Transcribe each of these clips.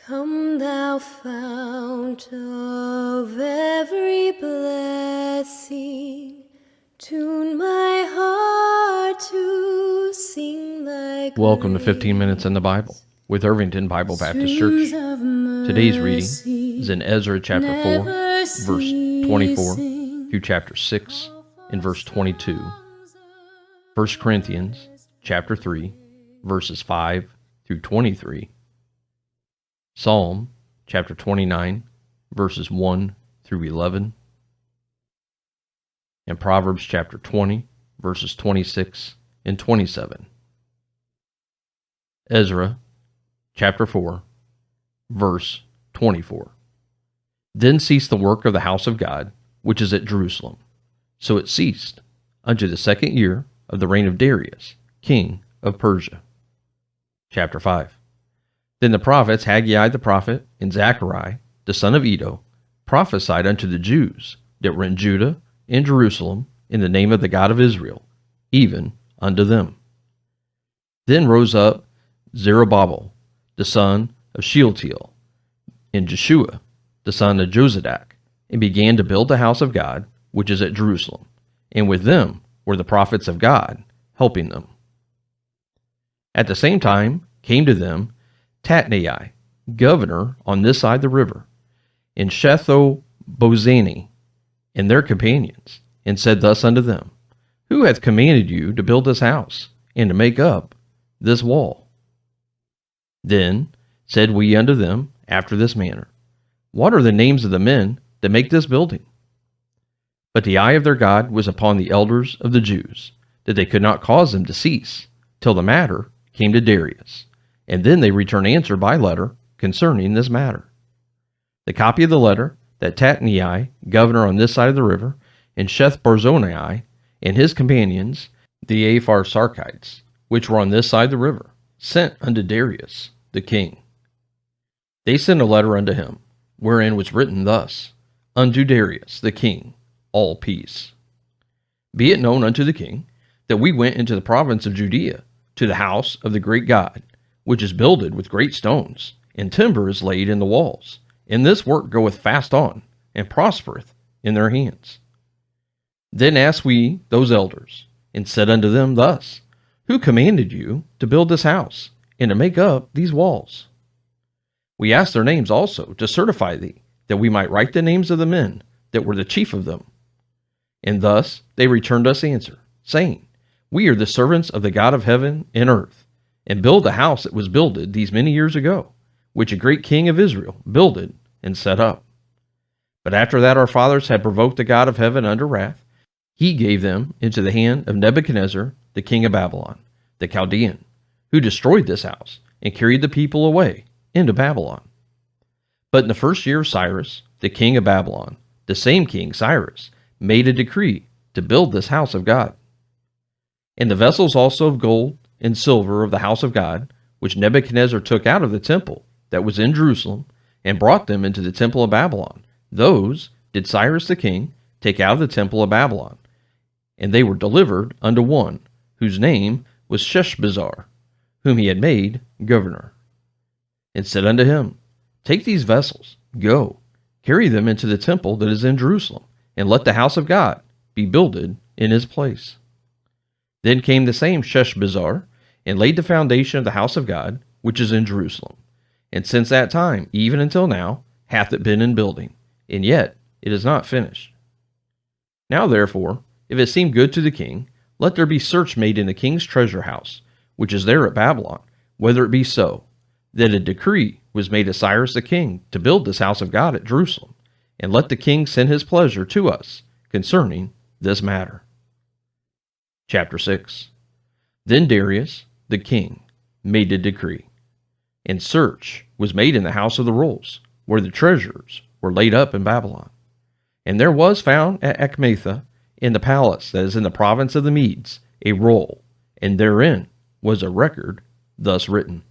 Come thou fount of every blessing, tune my heart to sing thy grace. Welcome to 15 Minutes in the Bible with Irvington Bible Baptist Church. Today's reading is in Ezra chapter 4, verse 24 through chapter 6 and verse 22. 1 Corinthians chapter 3, verses 5 through 23. Psalm chapter 29, verses 1 through 11. And Proverbs chapter 20, verses 26 and 27. Ezra chapter 4, verse 24. Then ceased the work of the house of God, which is at Jerusalem. So it ceased unto the second year of the reign of Darius, king of Persia. Chapter 5. Then the prophets Haggai the prophet and Zechariah the son of Iddo prophesied unto the Jews that were in Judah and Jerusalem in the name of the God of Israel, even unto them. Then rose up Zerubbabel the son of Shealtiel, and Jeshua the son of Jozadak, and began to build the house of God, which is at Jerusalem, and with them were the prophets of God, helping them. At the same time came to them Tatnai, governor on this side the river, and Shethobozani, and their companions, and said thus unto them, Who hath commanded you to build this house, and to make up this wall? Then said we unto them after this manner, What are the names of the men that make this building? But the eye of their God was upon the elders of the Jews, that they could not cause them to cease, till the matter came to Darius. And then they returned answer by letter concerning this matter. The copy of the letter that Tatnai, governor on this side of the river, and Shethbozani, and his companions, the Apharsarchites, which were on this side of the river, sent unto Darius the king. They sent a letter unto him, wherein was written thus, Unto Darius the king, all peace. Be it known unto the king, that we went into the province of Judea, to the house of the great God, which is builded with great stones, and timber is laid in the walls, and this work goeth fast on, and prospereth in their hands. Then asked we those elders, and said unto them thus, Who commanded you to build this house, and to make up these walls? We asked their names also, to certify thee, that we might write the names of the men that were the chief of them. And thus they returned us answer, saying, We are the servants of the God of heaven and earth, and build the house that was builded these many years ago, which a great king of Israel builded and set up. But after that our fathers had provoked the God of heaven unto wrath, he gave them into the hand of Nebuchadnezzar, the king of Babylon, the Chaldean, who destroyed this house, and carried the people away into Babylon. But in the first year of Cyrus, the king of Babylon, the same king Cyrus, made a decree to build this house of God. And the vessels also of gold and silver of the house of God, which Nebuchadnezzar took out of the temple that was in Jerusalem, and brought them into the temple of Babylon, those did Cyrus the king take out of the temple of Babylon, and they were delivered unto one, whose name was Sheshbazzar, whom he had made governor, and said unto him, Take these vessels, go, carry them into the temple that is in Jerusalem, and let the house of God be builded in his place. Then came the same Sheshbazzar, and laid the foundation of the house of God, which is in Jerusalem. And since that time, even until now, hath it been in building, and yet it is not finished. Now therefore, if it seem good to the king, let there be search made in the king's treasure house, which is there at Babylon, whether it be so, that a decree was made to Cyrus the king to build this house of God at Jerusalem, and let the king send his pleasure to us concerning this matter. Chapter 6. Then Darius, the king, made a decree, and search was made in the house of the rolls, where the treasures were laid up in Babylon. And there was found at Ecbatha, in the palace that is in the province of the Medes, a roll, and therein was a record thus written.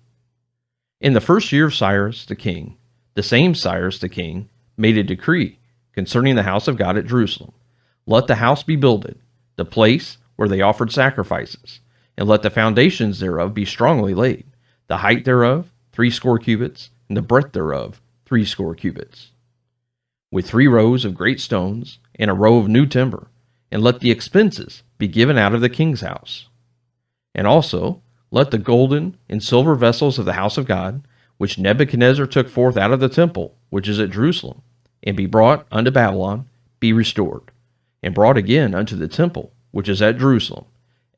In the first year of Cyrus the king, the same Cyrus the king made a decree concerning the house of God at Jerusalem. Let the house be builded, the place where they offered sacrifices, and let the foundations thereof be strongly laid, the height thereof 80 cubits, and the breadth thereof 80 cubits, with 3 rows of great stones, and a row of new timber, and let the expenses be given out of the king's house. And also let the golden and silver vessels of the house of God, which Nebuchadnezzar took forth out of the temple, which is at Jerusalem, and be brought unto Babylon, be restored, and brought again unto the temple, which is at Jerusalem,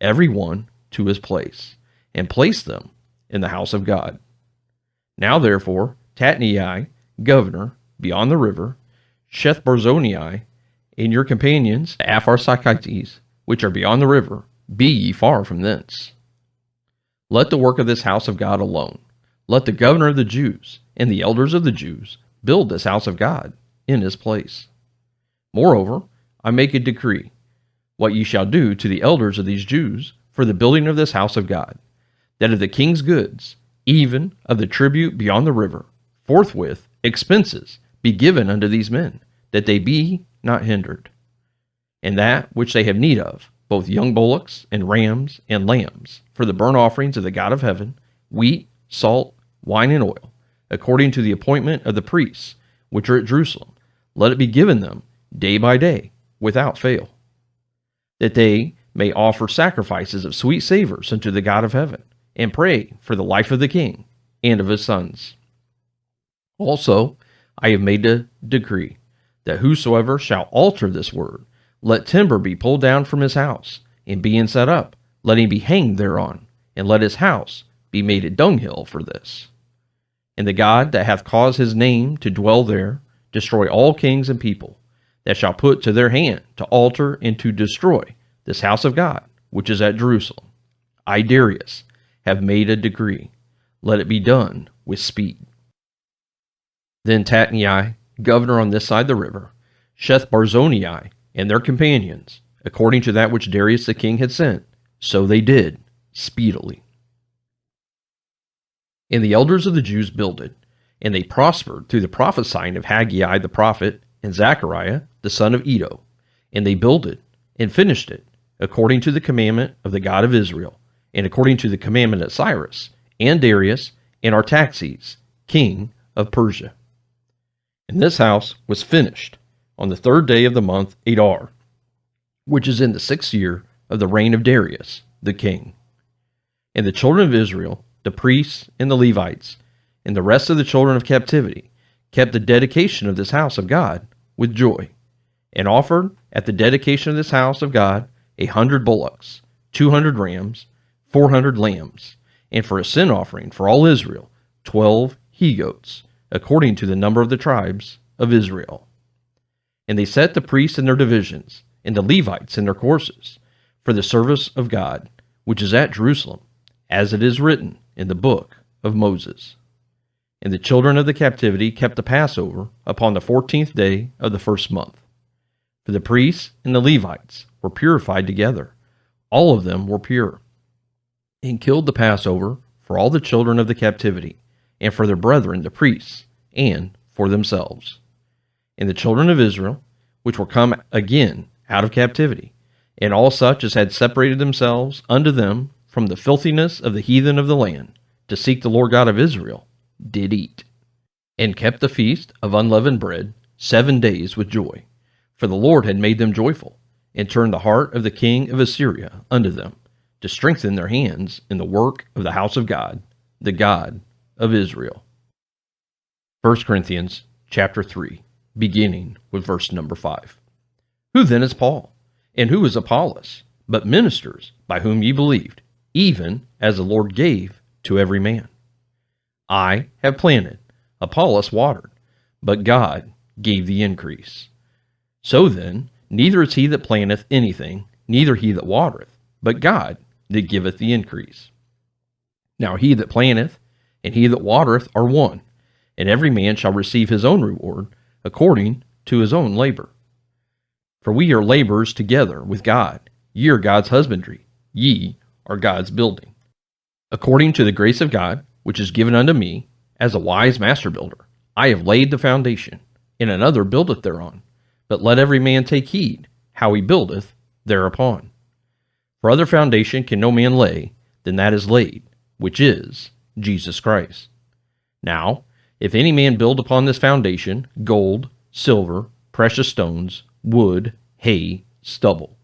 every one to his place, and place them in the house of God. Now therefore, Tatnai, governor, beyond the river, Shethbarzonai, and your companions, the Apharsachites, which are beyond the river, be ye far from thence. Let the work of this house of God alone. Let the governor of the Jews and the elders of the Jews build this house of God in his place. Moreover, I make a decree, what ye shall do to the elders of these Jews for the building of this house of God, that of the king's goods, even of the tribute beyond the river, forthwith expenses be given unto these men, that they be not hindered. And that which they have need of, both young bullocks and rams and lambs, for the burnt offerings of the God of heaven, wheat, salt, wine, and oil, according to the appointment of the priests, which are at Jerusalem, let it be given them day by day, without fail, that they may offer sacrifices of sweet savors unto the God of heaven, and pray for the life of the king and of his sons. Also, I have made a decree, that whosoever shall alter this word, let timber be pulled down from his house, and being set up, let him be hanged thereon, and let his house be made a dunghill for this. And the God that hath caused his name to dwell there, destroy all kings and people, that shall put to their hand to alter and to destroy this house of God, which is at Jerusalem. I, Darius, have made a decree. Let it be done with speed. Then Tatnai, governor on this side the river, Shethbarzonai, and their companions, according to that which Darius the king had sent, so they did speedily. And the elders of the Jews builded, and they prospered through the prophesying of Haggai the prophet and Zechariah the son of Iddo, and they builded and finished it, according to the commandment of the God of Israel, and according to the commandment of Cyrus, and Darius, and Artaxerxes, king of Persia. And this house was finished on the 3rd day of the month Adar, which is in the 6th year of the reign of Darius the king. And the children of Israel, the priests and the Levites, and the rest of the children of captivity, kept the dedication of this house of God with joy, and offered at the dedication of this house of God 100 bullocks, 200 rams, 400 lambs, and for a sin offering for all Israel 12 he-goats, according to the number of the tribes of Israel. And they set the priests in their divisions, and the Levites in their courses, for the service of God, which is at Jerusalem, as it is written in the book of Moses. And the children of the captivity kept the Passover upon the 14th day of the 1st month. For the priests and the Levites were purified together, all of them were pure, and killed the Passover for all the children of the captivity, and for their brethren the priests, and for themselves. And the children of Israel, which were come again out of captivity, and all such as had separated themselves unto them from the filthiness of the heathen of the land, to seek the Lord God of Israel, did eat, and kept the feast of unleavened bread 7 days with joy, for the Lord had made them joyful, and turned the heart of the king of Assyria unto them, to strengthen their hands in the work of the house of God, the God of Israel. 1 Corinthians chapter 3, beginning with verse number 5. Who then is Paul, and who is Apollos, but ministers by whom ye believed, even as the Lord gave to every man? I have planted, Apollos watered, but God gave the increase. So then, neither is he that planteth anything, neither he that watereth, but God that giveth the increase. Now he that planteth and he that watereth are one, and every man shall receive his own reward according to his own labor. For we are laborers together with God. Ye are God's husbandry, ye are God's building. According to the grace of God, which is given unto me, as a wise master builder, I have laid the foundation, and another buildeth thereon. But let every man take heed how he buildeth thereupon. For other foundation can no man lay than that is laid, which is Jesus Christ. Now, If any man build upon this foundation gold, silver, precious stones, wood, hay, stubble,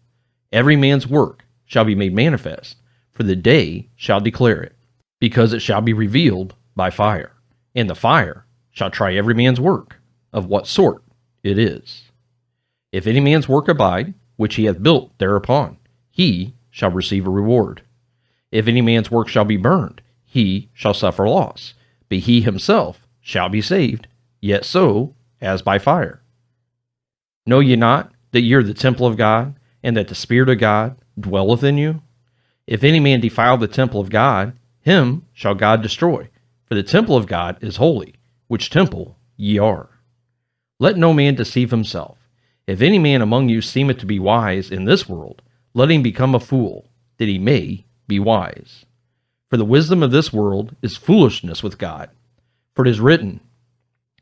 every man's work shall be made manifest, for the day shall declare it, because it shall be revealed by fire, and the fire shall try every man's work, of what sort it is. If any man's work abide, which he hath built thereupon, he shall receive a reward. If any man's work shall be burned, he shall suffer loss, but he himself shall be saved, yet so as by fire. Know ye not that ye are the temple of God, and that the Spirit of God dwelleth in you? If any man defile the temple of God, him shall God destroy, for the temple of God is holy, which temple ye are. Let no man deceive himself. If any man among you seemeth to be wise in this world, let him become a fool, that he may be wise. For the wisdom of this world is foolishness with God. For it is written,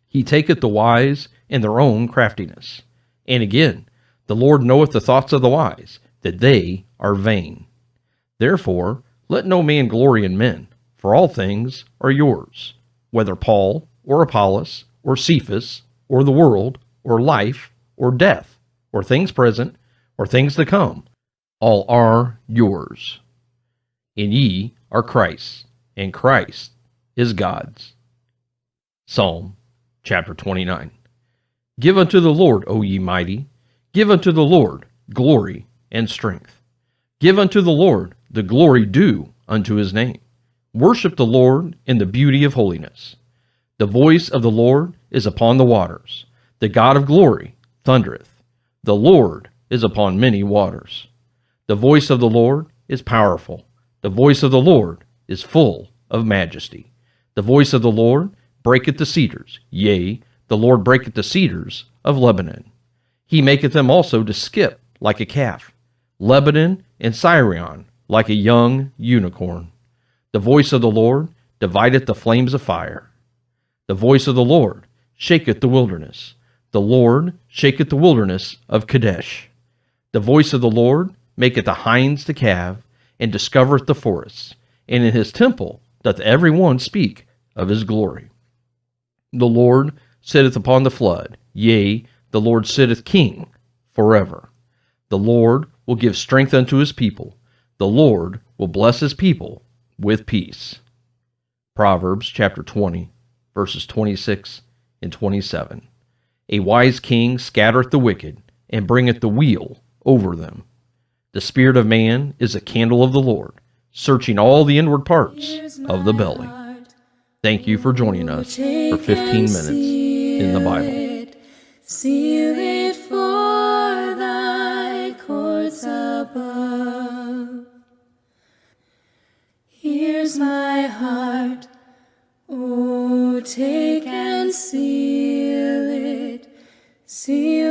He taketh the wise in their own craftiness. And again, the Lord knoweth the thoughts of the wise, that they are vain. Therefore, let no man glory in men, for all things are yours, whether Paul, or Apollos, or Cephas, or the world, or life, or death, or things present, or things to come, all are yours. And ye are Christ's, and Christ is God's. Psalm chapter 29. Give unto the Lord, O ye mighty, give unto the Lord glory and strength. Give unto the Lord the glory due unto his name. Worship the Lord in the beauty of holiness. The voice of the Lord is upon the waters. The God of glory thundereth. The Lord is upon many waters. The voice of the Lord is powerful. The voice of the Lord is full of majesty. The voice of the Lord breaketh the cedars. Yea, the Lord breaketh the cedars of Lebanon. He maketh them also to skip like a calf. Lebanon and Syrian like a young unicorn. The voice of the Lord divideth the flames of fire. The voice of the Lord shaketh the wilderness. The Lord shaketh the wilderness of Kadesh. The voice of the Lord maketh the hinds to calve, and discovereth the forests. And in his temple doth every one speak of his glory. The Lord sitteth upon the flood. Yea, the Lord sitteth king forever. The Lord will give strength unto his people. The Lord will bless his people with peace. Proverbs chapter 20, verses 26 and 27. A wise king scattereth the wicked, and bringeth the weal over them. The spirit of man is a candle of the Lord, searching all the inward parts of the belly. Thank you for joining us for 15 minutes in the Bible. Seal it for thy courts above. Here's my heart, oh, take and seal it. Seal